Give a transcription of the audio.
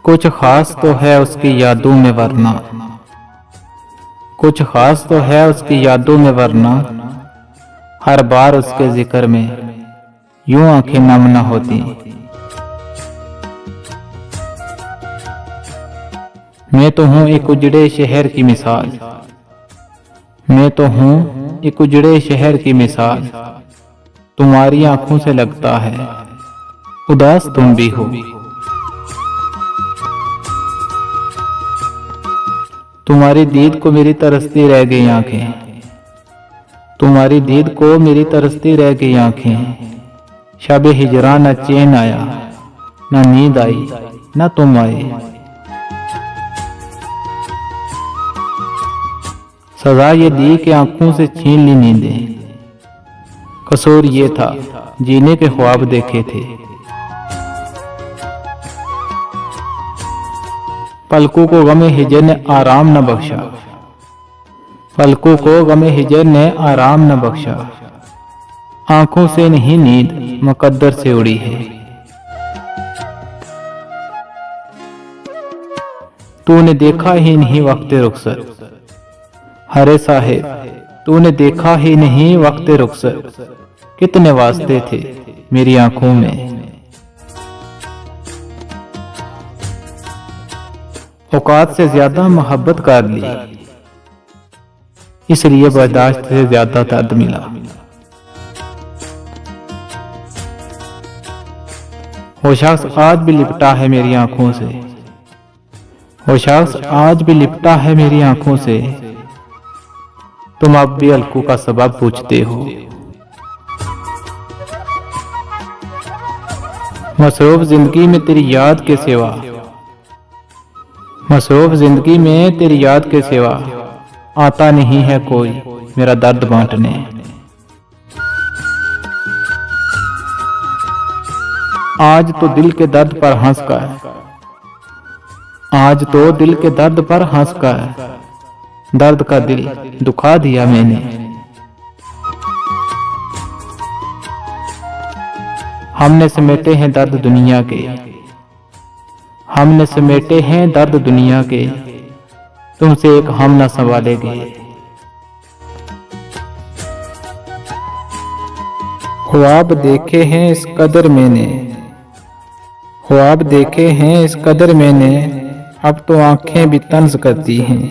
कुछ खास तो है उसकी यादों में वरना, कुछ खास तो है उसकी यादों में वरना, हर बार उसके जिक्र में यूं आंखें नम न होती। मैं तो हूं एक उजड़े शहर की मिसाल, मैं तो हूं एक उजड़े शहर की मिसाल, तुम्हारी आंखों से लगता है उदास तुम भी हो। तुम्हारी दीद को मेरी तरसती रह गई आंखें, तुम्हारी दीद को मेरी तरसती रह गई आंखें। शब हिजरा न चैन आया, न नींद आई, न तुम आए। सजा ये दी कि आंखों से छीन ली नींदें, कसूर ये था जीने के ख्वाब देखे थे। पलकों को गमे हिजर ने आराम न बख्शा, पलकों को गमे हिजर ने आराम न बख्शा। आंखों से नहीं नींद मुकद्दर से उड़ी है। तूने देखा ही नहीं वक्त रुखसत, हरे साहिब तूने देखा ही नहीं वक्त रुखसत। कितने वास्ते थे मेरी आंखों में, औकात से ज्यादा मोहब्बत कर ली, इसलिए बर्दाश्त से ज्यादा दर्द मिला। वो शख्स आज भी लिपटा है मेरी आंखों से, वो शख्स आज भी लिपटा है मेरी आंखों से। तुम अब भी अलकू का सबब पूछते हो। मसरूफ जिंदगी में तेरी याद के सिवा, मसरूफ जिंदगी में तेरी याद के सिवा आता नहीं है कोई मेरा दर्द बांटने। आज तो दिल के दर्द पर हंस का है, आज तो दिल के दर्द पर हंस का है। दर्द का दिल दुखा दिया मैंने। हमने समेटे हैं दर्द दुनिया के, हमने समेटे हैं दर्द दुनिया के। तुमसे एक हम न संभालेंगे। ख्वाब देखे हैं इस कदर मैंने, ख्वाब देखे हैं इस कदर मैंने। अब तो आंखें भी तंज करती हैं।